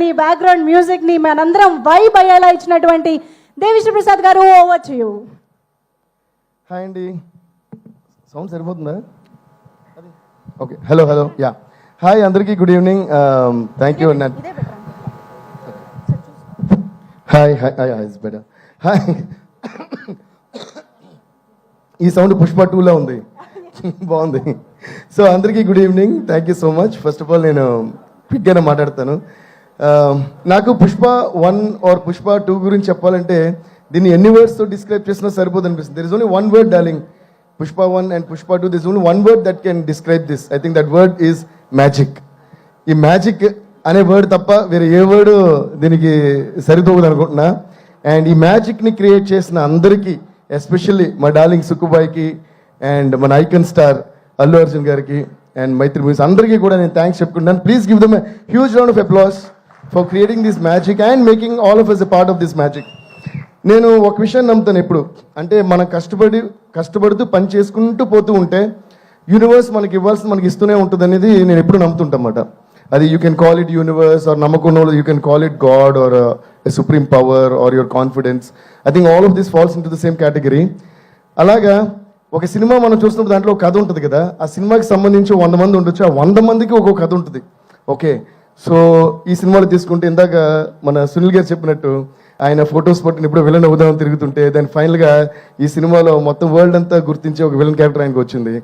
ని background music ని మనందరం వైబ్ అయ్యేలా ఇచ్చినటువంటి Devi Sri Prasad garu, over to you. Hi అండి, సౌండ్ సరిపోతుందా? Okay, hello hello, yeah hi అందరికీ, good evening, thank you. Hi hi it's better. Hi, ఈ సౌండ్ పుష్ప 2లో ఉంది, బాగుంది. సో అందరికీ good evening, thank you so much. First of all నేను క్విక్గానే మాట్లాడతాను. నాకు పుష్ప 1 ఆర్ పుష్ప 2 గురించి చెప్పాలంటే దీన్ని ఎన్ని వర్డ్స్తో డిస్క్రైబ్ చేసినా సరిపోదు అనిపిస్తుంది. There is only one word darling. Pushpa 1 and Pushpa 2, this only one word that can describe this. I think that word is magic. ఈ మ్యాజిక్ అనే వర్డ్ తప్ప వేరే ఏ వర్డ్ దీనికి సరితూగదు అనుకుంటున్నా. అండ్ ఈ మ్యాజిక్ని క్రియేట్ చేసిన అందరికీ, ఎస్పెషల్లీ మా డార్లింగ్ సుక్కుబాయికి అండ్ మన ఐకన్ స్టార్ అల్లు అర్జున్ గారికి అండ్ మైత్రి మూవీస్ అందరికీ కూడా నేను థ్యాంక్స్ చెప్పుకుంటాను. Please give them a huge round of applause for creating this magic and making all of us a part of this magic. నేను ఒక విషయం నమ్ముతాను ఎప్పుడు, అంటే మనం కష్టపడుతూ పని చేసుకుంటూ పోతూ ఉంటే యూనివర్స్ మనకి ఇవ్వాల్సింది మనకి ఇస్తూనే ఉంటుంది అనేది నేను ఎప్పుడు నమ్ముతుంటన్నమాట. అది you can call it universe or నమ్మకం, you can call it god or a supreme power or your confidence. I think all of this falls into the same category. అలాగా ఒక సినిమా మనం చూస్తున్నప్పుడు దాంట్లో ఒక కథ ఉంటుంది కదా, ఆ సినిమాకి సంబంధించి 100 మంది ఉండొచ్చు, ఆ 100 మందికి ఒక్కొక్క కథ ఉంటుంది. ఓకే, సో ఈ సినిమాలో తీసుకుంటే ఇందాక మన సునీల్ గారు చెప్పినట్టు ఆయన ఫొటోస్ పట్టిన ఇప్పుడు విలన్ అవుదామని తిరుగుతుంటే దాని ఫైనల్గా ఈ సినిమాలో మొత్తం వరల్డ్ అంతా గుర్తించే ఒక విలన్ క్యారెక్టర్ ఆయనకు వచ్చింది.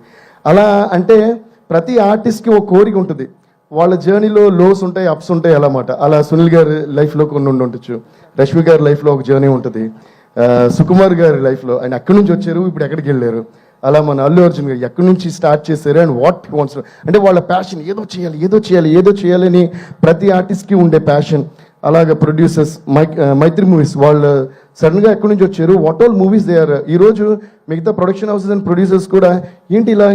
అలా అంటే ప్రతి ఆర్టిస్ట్కి ఒక కోరిక ఉంటుంది, వాళ్ళ జర్నీలో లోస్ ఉంటాయి, అప్స్ ఉంటాయి అన్నమాట. అలా సునీల్ గారి లైఫ్లో కొన్ని ఉండొచ్చు, రష్మి గారి లైఫ్లో ఒక జర్నీ ఉంటుంది, సుకుమార్ గారి లైఫ్లో ఆయన ఎక్కడి నుంచి వచ్చారు, ఇప్పుడు ఎక్కడికి వెళ్ళారు. అలా మన అల్లు అర్జున్ గారు ఎక్కడి నుంచి స్టార్ట్ చేశారు అండ్ వాట్ వాంట్స్, అంటే వాళ్ళ ప్యాషన్ ఏదో చేయాలని ప్రతి ఆర్టిస్ట్కి ఉండే ప్యాషన్. అలాగే ప్రొడ్యూసర్స్ మైత్రి మూవీస్ వాళ్ళు సడన్గా ఎక్కడి నుంచి వచ్చారు, what all movies they are. ఈరోజు మిగతా ప్రొడక్షన్ హౌసెస్ అండ్ ప్రొడ్యూసర్స్ కూడా ఏంటి ఇలా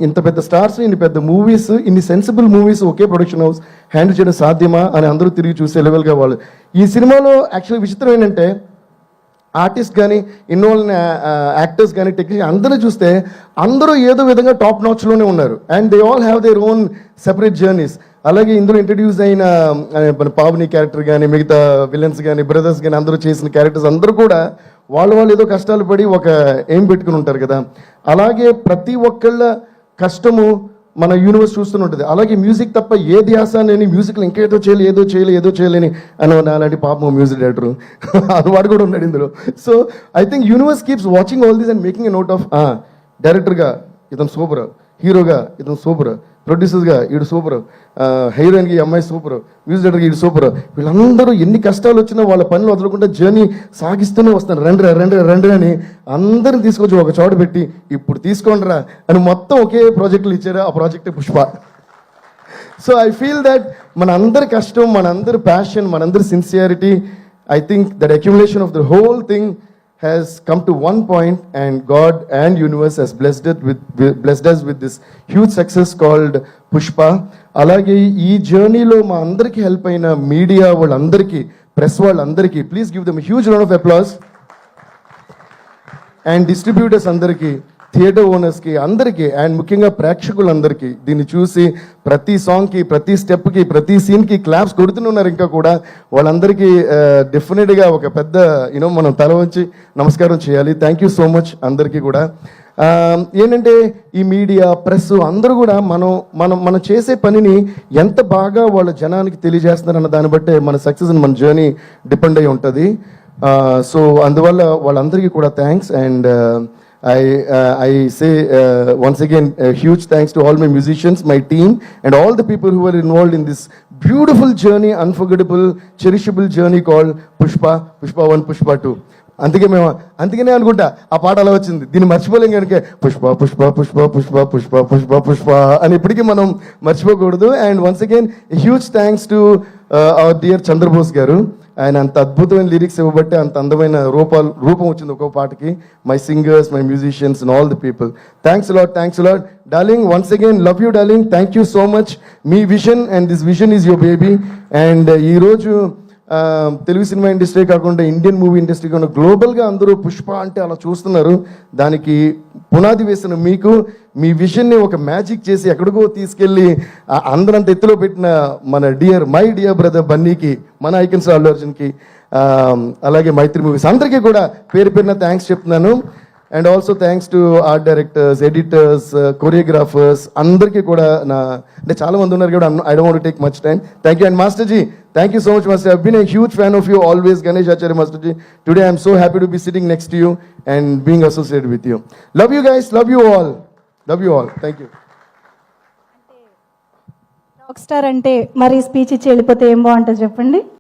ఇంత పెద్ద స్టార్స్, ఇన్ని పెద్ద మూవీస్, ఇన్ని సెన్సిబుల్ మూవీస్ ఒకే ప్రొడక్షన్ హౌస్ హ్యాండిల్ చేయడం సాధ్యమా అని అందరూ తిరిగి చూసే లెవెల్గా వాళ్ళు. ఈ సినిమాలో యాక్చువల్లీ విచిత్రం ఏంటంటే ఆర్టిస్ట్ కానీ ఇన్వాల్వ్ యాక్టర్స్ కానీ టెక్నీషియన్ అందరూ చూస్తే అందరూ ఏదో విధంగా టాప్ నాచ్లోనే ఉన్నారు and they all have their own separate journeys. అలాగే ఇందులో ఇంట్రడ్యూస్ అయిన మన పావని క్యారెక్టర్ కానీ మిగతా విలన్స్ కానీ బ్రదర్స్ కానీ అందరూ చేసిన క్యారెక్టర్స్ అందరూ కూడా వాళ్ళు ఏదో కష్టాలు పడి ఒక ఎయిమ్ పెట్టుకుని ఉంటారు కదా. అలాగే ప్రతి ఒక్కళ్ళ కష్టము మన యూనివర్స్ చూస్తూనే ఉంటుంది. అలాగే మ్యూజిక్ తప్ప ఏ ధ్యాస లేని మ్యూజిక్లో ఇంకేదో చేయలేని అని అలాంటి పాపం మ్యూజిక్ డైరెక్టర్ అది వాడు కూడా ఉన్నాడు ఇందులో. So I think universe keeps watching all these and making a note of డైరెక్టర్గా ఇతను సూపర్, హీరోగా ఇతను సూపర్, ప్రొడ్యూసర్గా ఈడు సూపర్, హీరోయిన్కి ఈ అమ్మాయి సూపర్, మ్యూజిక్ డైరెక్టర్కి ఈడు సూపర్. వీళ్ళందరూ ఎన్ని కష్టాలు వచ్చినా వాళ్ళ పనులు వదలకుండా జర్నీ సాగిస్తూనే వస్తారు. రండి అని అందరిని తీసుకొచ్చి ఒక చోట పెట్టి ఇప్పుడు తీసుకోండిరా అని మొత్తం ఒకే ప్రాజెక్టులు ఇచ్చారు. ఆ ప్రాజెక్టే Pushpa. So I feel that మన అందరి కష్టం, మన అందరి ప్యాషన్, మన అందరి sincerity, I think that accumulation of the whole thing has come to one point and God and universe has blessed us with this huge success called Pushpa. Alage ee journey lo ma andariki help aina media vallandariki, press vallandariki, please give them a huge round of applause. And distributors andariki, theatre ఓనర్స్కి అందరికీ and ముఖ్యంగా ప్రేక్షకులందరికీ దీన్ని చూసి ప్రతి సాంగ్కి, ప్రతి స్టెప్కి, ప్రతి సీన్కి క్లాప్స్ కొడుతున్నారు. ఇంకా కూడా వాళ్ళందరికీ డెఫినెట్గా ఒక పెద్ద మనం తల వంచి నమస్కారం చేయాలి. థ్యాంక్ యూ సో మచ్ అందరికీ కూడా. ఏంటంటే ఈ మీడియా, ప్రెస్ అందరూ కూడా మనం చేసే పనిని ఎంత బాగా వాళ్ళ జనానికి తెలియజేస్తున్నారన్న దాన్ని బట్టే మన సక్సెస్ మన జర్నీ డిపెండ్ అయి ఉంటుంది. సో అందువల్ల వాళ్ళందరికీ కూడా thanks. And I say once again a huge thanks to all my musicians, my team and all the people who were involved in this beautiful journey, unforgettable, cherishable journey called Pushpa 1, Pushpa 2. అందుకనే అనుకుంటా ఆ పాట అలా వచ్చింది. దీన్ని మర్చిపోలేం కనుక పుష్ప పుష్ప పుష్ప పుష్ప పుష్ప పుష్ప పుష్ప అని ఇప్పటికీ మనం మర్చిపోకూడదు. And once again huge thanks to our dear Chandrabose garu. ఆయన అంత అద్భుతమైన లిరిక్స్ ఇవ్వబట్టి అంత అందమైన రూపం వచ్చింది ఒక్కో పాటకి. My singers, my musicians and all the people, thanks a lot darling. Once again love you darling, thank you so much. Me vision and this vision is your baby. And ఈరోజు తెలుగు సినిమా ఇండస్ట్రీ కాకుండా Indian movie industry కాకుండా గ్లోబల్గా అందరూ పుష్ప అంటే అలా చూస్తున్నారు. దానికి పునాది వేసిన మీకు మీ విజన్ని ఒక మ్యాజిక్ చేసి ఎక్కడికో తీసుకెళ్ళి అందరంత ఎత్తులో పెట్టిన మై డియర్ బ్రదర్ బన్నీకి, మన ఐకన్ స్టార్ అల్లు అర్జున్కి, అలాగే మైత్రి మూవీస్ అందరికీ కూడా పేరు పేరున థ్యాంక్స్ చెప్తున్నాను. And also thanks to art directors, editors, choreographers అందరికీ కూడా అంటే చాలా మంది ఉన్నారు కూడా, I don't want to take much time. Thank you. And master ji, thank you so much master. I been a huge fan of you always, Ganesh Acharya master ji. Today I'm so happy to be sitting next to you and being associated with you. Love you guys, love you all, love you all. Thank you. Rock star అంటే మరి speech ఇచ్చి వెళ్ళిపోతే ఏం బాగుంటుంది చెప్పండి.